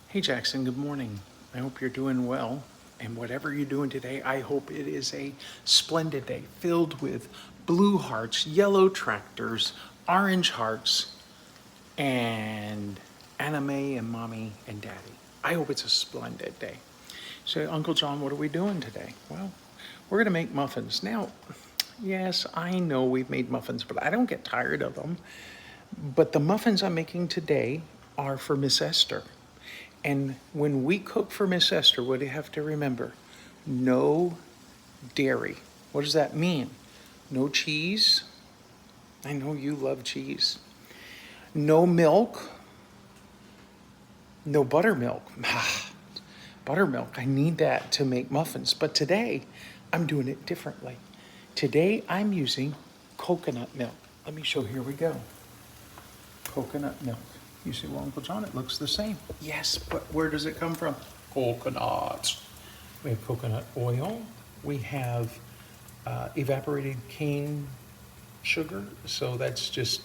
Hey Jackson, good morning. I hope you're doing well. And whatever you're doing today, I hope it is a splendid day filled with blue hearts, yellow tractors, orange hearts, and anime and mommy and daddy. I hope it's a splendid day. So, Uncle John, what are we doing today? Well, we're going to make muffins. Now, yes, I know we've made muffins, but I don't get tired of them. But the muffins I'm making today are for Miss Esther. And when we cook for Miss Esther, what do you have to remember? No dairy. What does that mean? No cheese. I know you love cheese. No milk. No buttermilk. Buttermilk, I need that to make muffins. But today, I'm doing it differently. Today, I'm using coconut milk. Let me show, here we go. Coconut milk. You say, well, Uncle John, it looks the same. Yes, but where does it come from? Coconuts. We have coconut oil. We have evaporated cane sugar. So that's just,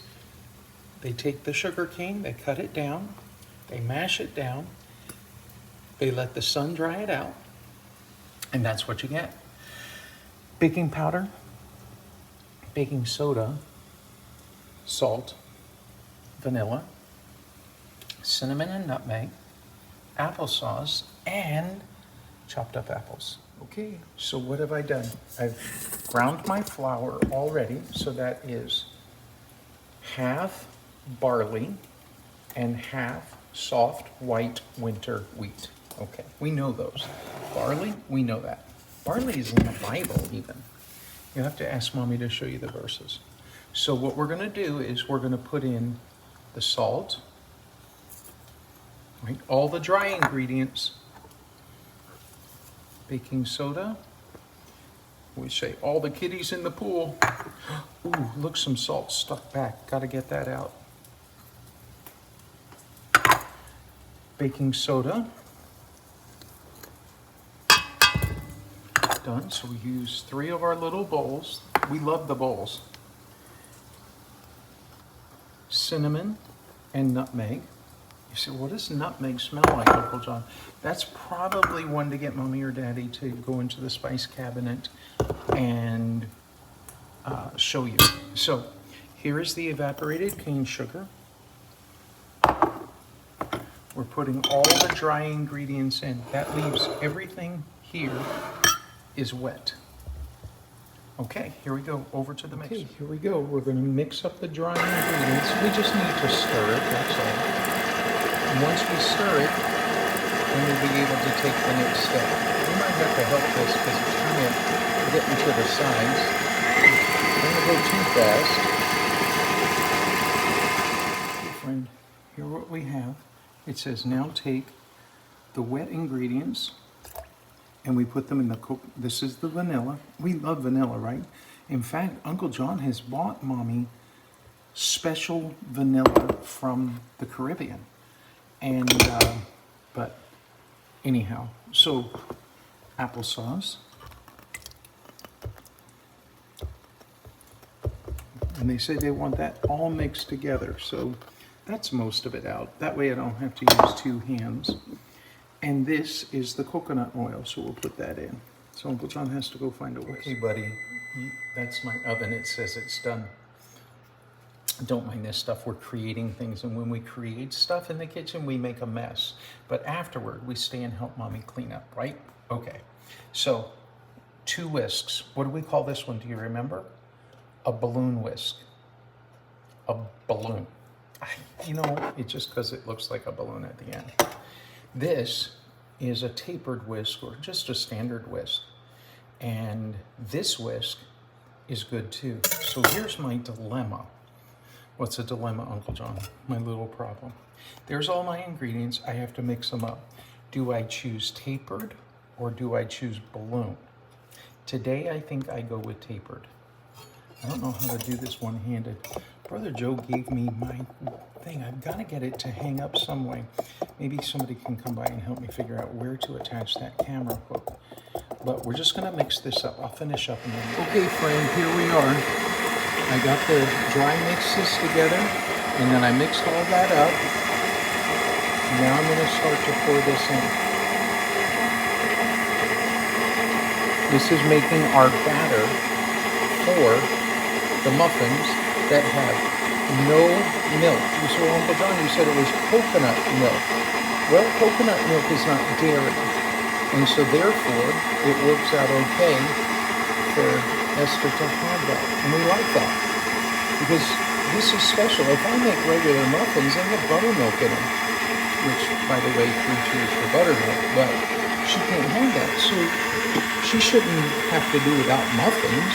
they take the sugar cane, they cut it down, they mash it down, they let the sun dry it out, and that's what you get. Baking powder, baking soda, salt, vanilla, cinnamon and nutmeg, applesauce, and chopped up apples. Okay, so what have I done? I've ground my flour already, so that is half barley and half soft white winter wheat. Okay, we know those. Barley, we know that. Barley is in the Bible even. You have to ask Mommy to show you the verses. So what we're gonna do is we're gonna put in the salt, right? All the dry ingredients, baking soda. We say all the kitties in the pool. Ooh, look, some salt stuck back. Got to get that out. Baking soda. Done. So we use 3 of our little bowls. We love the bowls. Cinnamon and nutmeg. You say, what does nutmeg smell like, Uncle John? That's probably one to get Mommy or Daddy to go into the spice cabinet and show you. So here is the evaporated cane sugar. We're putting all the dry ingredients in. That leaves everything here is wet. Okay, here we go, over to the mixer. Okay, here we go. We're going to mix up the dry ingredients. We just need to stir it, that's all. And once we stir it, then we'll be able to take the next step. We might have to help this because it's kind of getting to the sides. Don't go too fast. Okay, friend, here what we have. It says now take the wet ingredients and we put them in the this is the vanilla. We love vanilla, right? In fact, Uncle John has bought Mommy special vanilla from the Caribbean. And, but anyhow, so applesauce. And they say they want that all mixed together. So that's most of it out. That way I don't have to use 2 hands. And this is the coconut oil, so we'll put that in. So Uncle John has to go find a whisk. Okay, buddy, that's my oven. It says it's done. Don't mind this stuff. We're creating things, and when we create stuff in the kitchen, we make a mess. But afterward, we stay and help Mommy clean up, right? Okay, so 2 whisks. What do we call this one? Do you remember? A balloon whisk. A balloon. You know, it's just because it looks like a balloon at the end. This is a tapered whisk, or just a standard whisk. And this whisk is good too. So here's my dilemma. What's a dilemma, Uncle John? My little problem. There's all my ingredients. I have to mix them up. Do I choose tapered or do I choose balloon? Today, I think I go with tapered. I don't know how to do this one-handed. Brother Joe gave me my thing. I've got to get it to hang up some way. Maybe somebody can come by and help me figure out where to attach that camera hook. But we're just going to mix this up. I'll finish up in a minute. Okay, friend, here we are. I got the dry mixes together, and then I mixed all that up. Now I'm going to start to pour this in. This is making our batter for the muffins that have no milk. So Uncle John, you said it was coconut milk. Well, coconut milk is not dairy. And so therefore, it works out okay for Esther to have that. And we like that. Because this is special. If I make regular muffins, they have buttermilk in them. Which, by the way, 3 cheers for buttermilk. But she can't have that. So she shouldn't have to do without muffins.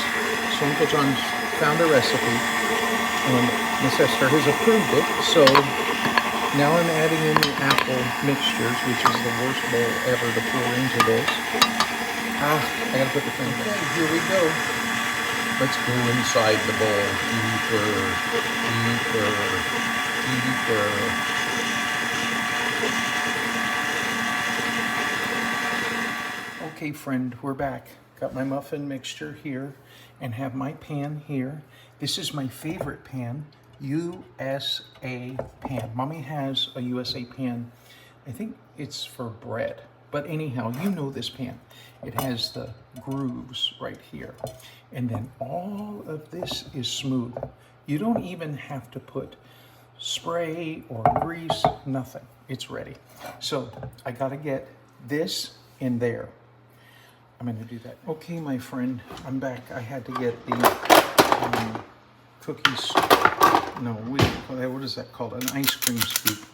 So Uncle John found a recipe. And Miss Esther has approved it. So now I'm adding in the apple mixtures, which is the worst bowl ever to pour into this. I gotta put the thing back. Okay, here we go. Let's go inside the bowl. Deeper, deeper, deeper. Okay, friend, we're back. Got my muffin mixture here and have my pan here. This is my favorite pan, USA pan. Mommy has a USA pan. I think it's for bread. But anyhow, you know this pan. It has the grooves right here. And then all of this is smooth. You don't even have to put spray or grease, nothing. It's ready. So I gotta get this in there. I'm gonna do that. Okay, my friend, I'm back. I had to get the cookies. No, what is that called? An ice cream scoop.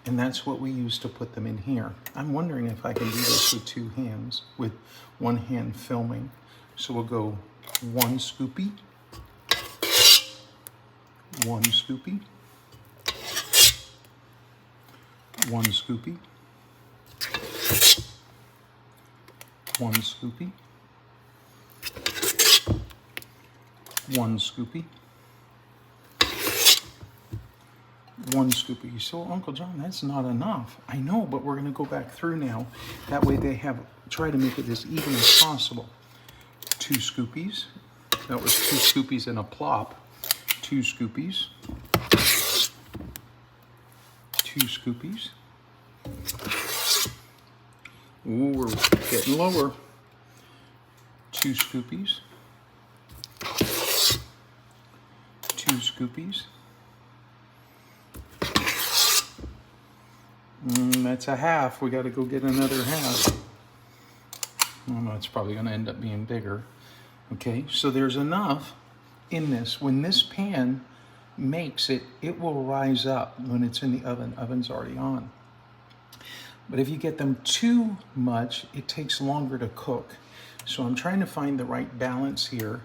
And that's what we use to put them in here. I'm wondering if I can do this with 2 hands, with 1 hand filming. So we'll go 1 scoopy, 1 scoopy, 1 scoopy, 1 scoopy, 1 scoopy, 1 scoopy. So Uncle John, that's not enough. I know, but we're gonna go back through now. That way they try to make it as even as possible. 2 scoopies. That was 2 scoopies and a plop. 2 scoopies. 2 scoopies. Ooh, we're getting lower. 2 scoopies. 2 scoopies. That's a half. We got to go get another half. Well, it's probably going to end up being bigger. Okay, so there's enough in this. When this pan makes it, it will rise up when it's in the oven. Oven's already on. But if you get them too much, it takes longer to cook. So I'm trying to find the right balance here.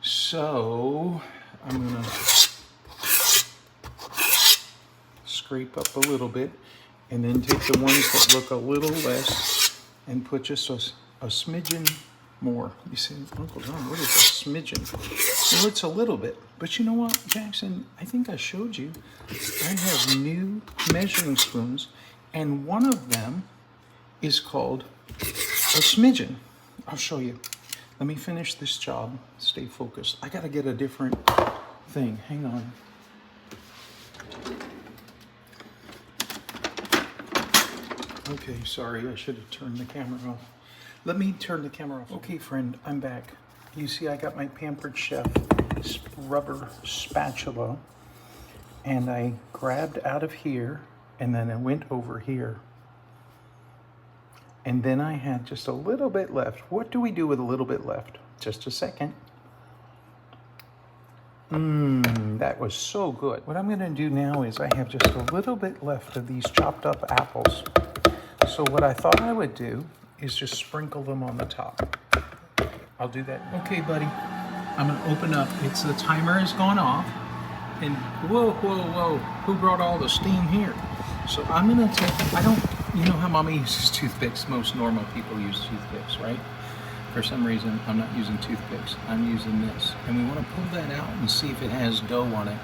So I'm going to scrape up a little bit and then take the ones that look a little less and put just a smidgen more. You say, Uncle John, what is a smidgen? Well, it's a little bit. But you know what, Jackson? I think I showed you. I have new measuring spoons, and one of them is called a smidgen. I'll show you. Let me finish this job. Stay focused. I got to get a different thing. Hang on. Okay, sorry, I should have turned the camera off. Let me turn the camera off. Okay, friend, I'm back. You see, I got my Pampered Chef rubber spatula, and I grabbed out of here, and then I went over here. And then I had just a little bit left. What do we do with a little bit left? Just a second. That was so good. What I'm gonna do now is I have just a little bit left of these chopped up apples. So what I thought I would do is just sprinkle them on the top. I'll do that. Okay, buddy. I'm gonna open up. The timer has gone off. And whoa, whoa, whoa. Who brought all the steam here? So I'm gonna take, you know how Mommy uses toothpicks? Most normal people use toothpicks, right? For some reason, I'm not using toothpicks. I'm using this. And we wanna pull that out and see if it has dough on it.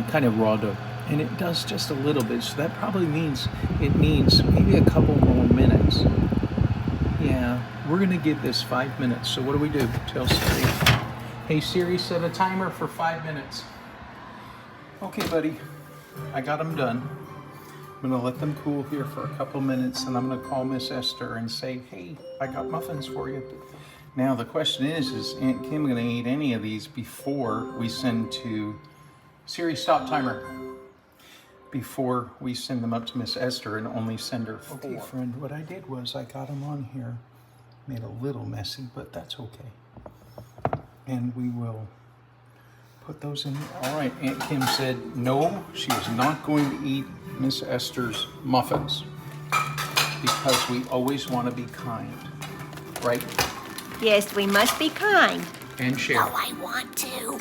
Kind of raw dough. And it does just a little bit, so that probably means it needs maybe a couple more minutes. Yeah, we're gonna give this 5 minutes. So what do we do? Tell Siri. Hey Siri, set a timer for 5 minutes. Okay, buddy, I got them done. I'm I'm gonna let them cool here for a couple minutes, and I'm gonna call Miss Esther and say, hey, I got muffins for you. Now the question is Aunt Kim gonna eat any of these before we send to Siri, stop timer. Before we send them up to Miss Esther and only send her 4. Okay, friend, what I did was I got them on here. Made a little messy, but that's okay. And we will put those in. All right, Aunt Kim said no, she was not going to eat Miss Esther's muffins because we always want to be kind, right? Yes, we must be kind. And share. Oh, I want to.